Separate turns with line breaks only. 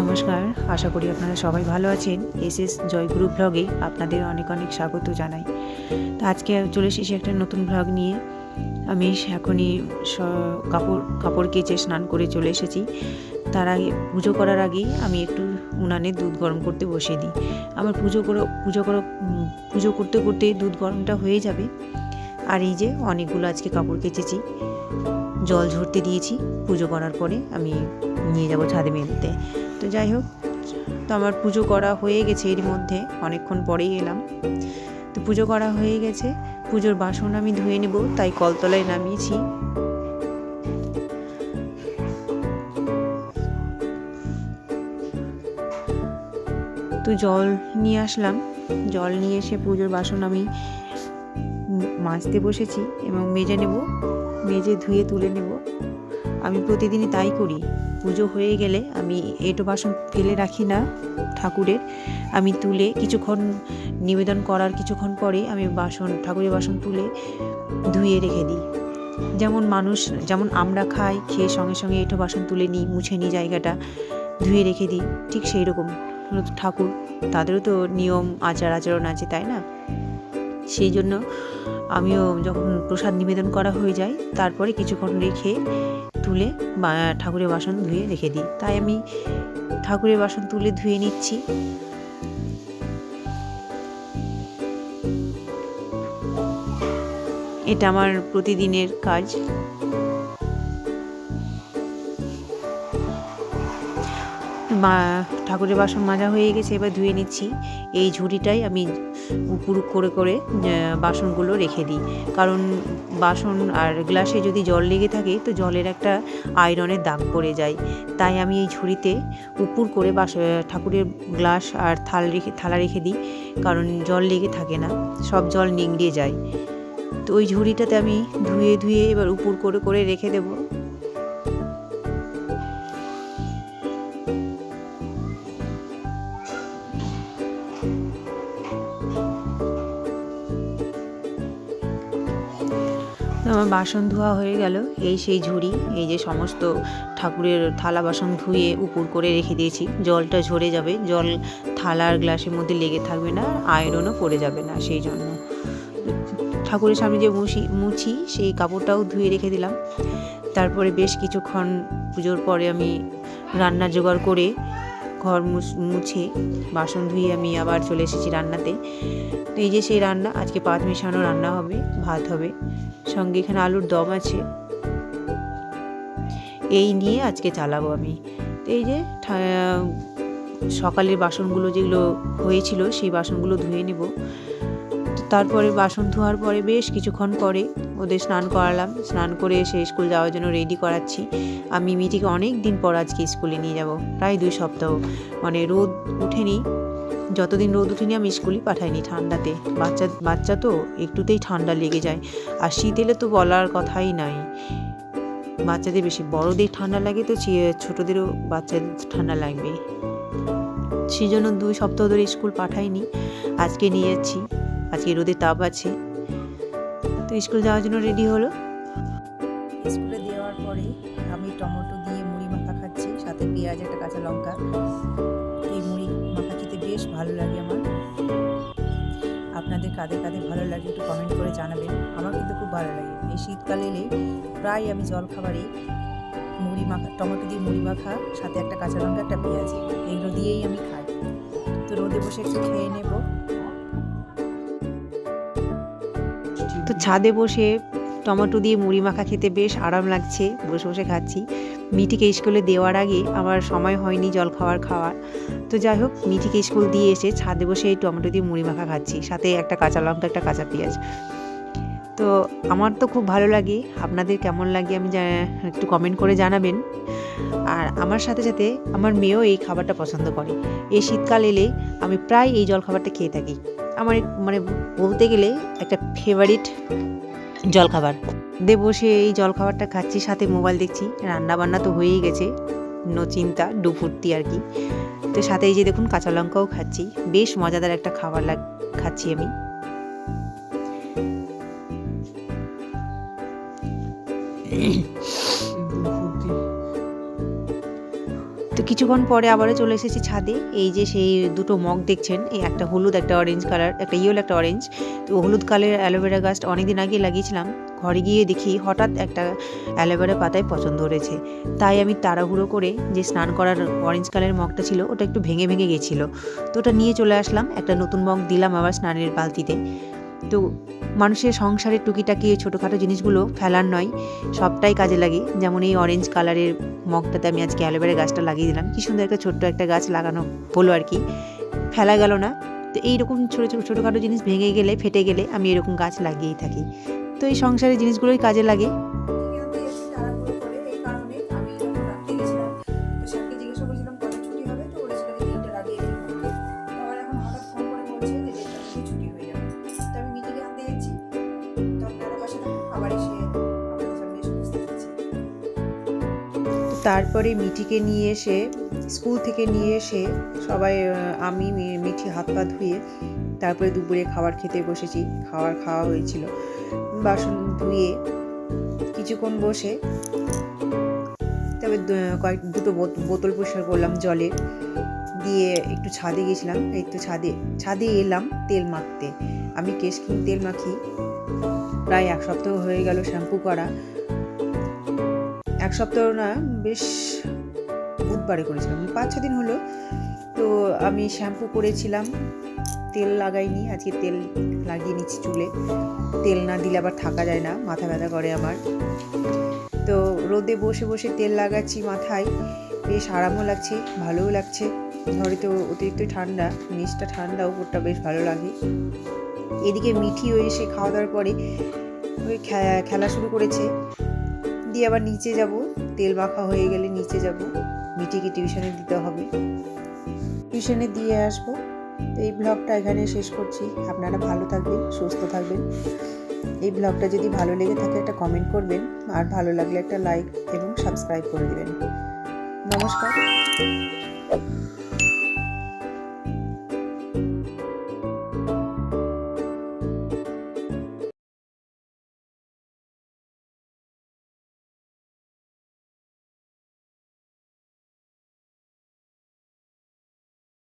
নমস্কার, আশা করি আপনারা সবাই ভালো আছেন। এসএস জয়গুরু ব্লগে আপনাদের অনেক অনেক স্বাগত জানাই। তো আজকে চলে এসেছি একটা নতুন ব্লগ নিয়ে। আমি এখনই কাপড় কেচে স্নান করে চলে এসেছি। তার আগে পুজো করার আগেই আমি একটু উনানে দুধ গরম করতে বসিয়ে দিই। আমার পুজো করতে করতে দুধ গরমটা হয়ে যাবে। আর এই যে অনেকগুলো আজকে কাপড় কেচেছি, জল ঝরতে দিয়েছি। পুজো করার পরে আমি নিয়ে যাব ছাদে মেলতে। তো যাই হোক, তো আমার পুজো করা হয়ে গেছে, এর মধ্যে অনেকক্ষণ পরেই এলাম। তো পুজো করা হয়ে গেছে, পুজোর বাসন আমি ধুয়ে নেব, তাই কলতলায় নামিয়েছি। তো জল নিয়ে আসলাম, জল নিয়ে এসে পুজোর বাসন আমি মাজতে বসেছি এবং মেজে ধুয়ে তুলে নেব। আমি প্রতিদিনই তাই করি। পুজো হয়ে গেলে আমি এঁটো বাসন ফেলে রাখি না ঠাকুরের, আমি তুলে কিছুক্ষণ নিবেদন করার কিছুক্ষণ পরে আমি ঠাকুরের বাসন তুলে ধুয়ে রেখে দিই। যেমন আমরা খাই, খেয়ে সঙ্গে সঙ্গে এঁটো বাসন তুলে নিই, মুছে নিই, জায়গাটা ধুয়ে রেখে দিই, ঠিক সেই রকম ঠাকুর, তাদেরও তো নিয়ম আচরণ আছে, তাই না? সেই জন্য আমিও যখন প্রসাদ নিবেদন করা হয়ে যায়, তারপরে কিছুক্ষণ রেখে তুলে ঠাকুরের বাসন ধুয়ে রেখে দিই। তাই আমি ঠাকুরের বাসন তুলে ধুয়ে নিচ্ছি। এটা আমার প্রতিদিনের কাজ। ঠাকুরের বাসন মাজা হয়ে গেছে, এবার ধুয়ে নিচ্ছি। এই ঝুড়িটাই আমি উপর করে বাসনগুলো রেখে দিই, কারণ বাসন আর গ্লাসে যদি জল লেগে থাকে তো জলের একটা আয়রনের দাগ পড়ে যায়। তাই আমি এই ঝুড়িতে উপর করে ঠাকুরের গ্লাস আর থালা রেখে দিই, কারণ জল লেগে থাকে না, সব জল নিংড়িয়ে যায়। তো ওই ঝুড়িটাতে আমি ধুয়ে এবার উপর করে রেখে দেবো। আমার বাসন ধোয়া হয়ে গেল। এই সেই ঝুড়ি, এই যে সমস্ত ঠাকুরের থালা বাসন ধুয়ে উপর করে রেখে দিয়েছি। জলটা ঝরে যাবে, জল থালার গ্লাসের মধ্যে লেগে থাকবে না, আয়রনও পড়ে যাবে না। সেই জন্য ঠাকুরের সামনে যে মুছি সেই কাপড়টাও ধুয়ে রেখে দিলাম। তারপরে বেশ কিছুক্ষণ পুজোর পরে আমি রান্না জোগাড় করে ঘর মুছে বাসন ধুয়ে আমি আবার চলে এসেছি রান্নাতে। তো এই যে সেই রান্না, আজকে পাঁচ মিশানো রান্না হবে, ভাত হবে, সঙ্গে এখানে আলুর দম আছে। এই নিয়ে আজকে চালাবো আমি। তো এই যে সকালের বাসনগুলো যেগুলো হয়েছিল সেই বাসনগুলো ধুয়ে নেব। তারপরে বাসন ধোয়ার পরে বেশ কিছুক্ষণ পরে ওদের স্নান করালাম। স্নান করে এসে স্কুল যাওয়ার জন্য রেডি করাচ্ছি। আমি মিটিকে অনেক দিন পর আজকে স্কুলে নিয়ে যাব, প্রায় 2 সপ্তাহ। মানে রোদ উঠেনি, যতদিন রোদ উঠেনি আমি স্কুলই পাঠাইনি ঠান্ডাতে। বাচ্চা তো একটুতেই ঠান্ডা লেগে যায়, আর শীত এলে তো বলার কথাই নাই। বাচ্চাদের বেশি, বড়দের ঠান্ডা লাগে তো ছোটদেরও বাচ্চাদের ঠান্ডা লাগবে। সেই জন্য 2 সপ্তাহ ধরে স্কুল পাঠাইনি, আজকে নিয়ে যাচ্ছি। আজকে রোদের তাপ আছে, তো স্কুল যাওয়ার জন্য রেডি হলো। স্কুলে দেওয়ার পরে আমি টমেটো দিয়ে মুড়ি মাখা খাচ্ছি, সাথে পেঁয়াজ, একটা কাঁচা লঙ্কা। এই মুড়ি মাখা খেতে বেশ ভালো লাগে আমার। আপনাদের কাদের ভালো লাগে একটু কমেন্ট করে জানাবেন। আমার কিন্তু খুব ভালো লাগে। এই শীতকালে এলে প্রায় আমি জলখাবারে মুড়ি মাখা, টমেটো দিয়ে মুড়ি মাখা, সাথে একটা কাঁচা লঙ্কা, একটা পেঁয়াজ, এইগুলো দিয়েই আমি খাই। তো রোদে বসে একটু খেয়ে নেব। তো ছাদে বসে টমেটো দিয়ে মুড়ি মাখা খেতে বেশ আরাম লাগছে, বসে বসে খাচ্ছি। মিঠিকে স্কুলে দেওয়ার আগে আমার সময় হয়নি খাওয়ার। তো যাই হোক, মিঠিকে স্কুল দিয়ে এসে ছাদে বসে এই টমেটো দিয়ে মুড়ি মাখা খাচ্ছি, সাথে একটা কাঁচা লঙ্কা, একটা কাঁচা পেঁয়াজ। তো আমার তো খুব ভালো লাগে, আপনাদের কেমন লাগে আমি একটু কমেন্ট করে জানাবেন। আর আমার সাথে সাথে আমার মেয়েও এই খাবারটা পছন্দ করে। এই শীতকাল এলে আমি প্রায় এই জলখাবারটা খেয়ে থাকি। আমার মানে বলতে গেলে একটা ফেভারিট জলখাবার। বসে এই জলখাবারটা খাচ্ছি, সাথে মোবাইল দেখছি। রান্না বান্না তো হয়েই গেছে, নো চিন্তা, ডুফুর্তি আর কি। তো সাথে এই যে দেখুন কাঁচা লঙ্কাও খাচ্ছি। বেশ মজাদার একটা খাবার খাচ্ছি আমি। তো কিছুক্ষণ পরে আবারও চলে এসেছি ছাদে। এই যে সেই দুটো মগ দেখছেন, এই একটা হলুদ একটা অরেঞ্জ কালার, একটা ইয়েলো একটা অরেঞ্জ। তো হলুদ কালারের অ্যালোভেরা গাছটা অনেকদিন আগে লাগিয়েছিলাম, ঘরে গিয়ে দেখি হঠাৎ একটা অ্যালোভেরা পাতায় পছন্দ ধরেছে। তাই আমি তাড়াহুড়ো করে যে স্নান করার অরেঞ্জ কালারের মগটা ছিল ওটা একটু ভেঙে ভেঙে গেছিলো, তো ওটা নিয়ে চলে আসলাম, একটা নতুন মগ দিলাম আবার স্নানের বালতিতে। তো মানুষের সংসারের টুকিটাকি ছোটোখাটো জিনিসগুলো ফেলার নয়, সবটাই কাজে লাগে। যেমন এই অরেঞ্জ কালারের মগটাতে আমি আজকে অ্যালোভেরা গাছটা লাগিয়ে দিলাম, কি সুন্দর একটা ছোট্ট একটা গাছ লাগানো হলো আর কি, ফেলা গেল না। তো এইরকম ছোটোখাটো জিনিস ভেঙে গেলে ফেটে গেলে আমি এরকম গাছ লাগিয়েই থাকি। তো এই সংসারের জিনিসগুলোই কাজে লাগে। তারপরে মিঠিকে নিয়ে এসে স্কুল থেকে নিয়ে এসে সবাই আমি মিঠি হাত পা ধুয়ে তারপরে দুপুরে খাবার খেতে বসেছি। খাওয়া হয়েছিল, বাসন ধুয়ে কিছুক্ষণ বসে তবে দুটো বোতল পরিষ্কার করলাম জলের, দিয়ে একটু ছাদে গেছিলাম। এই তো ছাদে এলাম তেল মাখতে। আমি কেশ কিং তেল মাখি প্রায় 1 সপ্তাহ হয়ে গেল শ্যাম্পু করা। 1 সপ্তাহ না, বেশ বুধবারে করেছিলাম, 5-6 দিন হলো। তো আমি শ্যাম্পু করেছিলাম, তেল লাগাইনি, আজকে তেল লাগিয়ে নিচ্ছি চুলে। তেল না দিলে আবার থাকা যায় না, মাথা ব্যথা করে আমার। তো রোদে বসে বসে তেল লাগাচ্ছি মাথায়, বেশ আরামও লাগছে, ভালোও লাগছে। ঘরে তো অতিরিক্ত ঠান্ডা, নিচটা ঠান্ডা, উপরটা বেশ ভালো লাগে। এদিকে মিঠিও এসে খাওয়া দাওয়ার পরে ওই খেলা শুরু করেছে, দিয়ে আবার নিচে যাব, তেল মাখা হয়ে গেলে নিচে যাব, মিঠিকে টিউশনে দিতে হবে, টিউশনে দিয়ে আসবো। তো এই ব্লগটা এখানে শেষ করছি। আপনারা ভালো থাকবেন, সুস্থ থাকবেন। এই ব্লগটা যদি ভালো লেগে থাকে একটা কমেন্ট করবেন, আর ভালো লাগলে একটা লাইক এবং সাবস্ক্রাইব করে দেবেন। নমস্কার।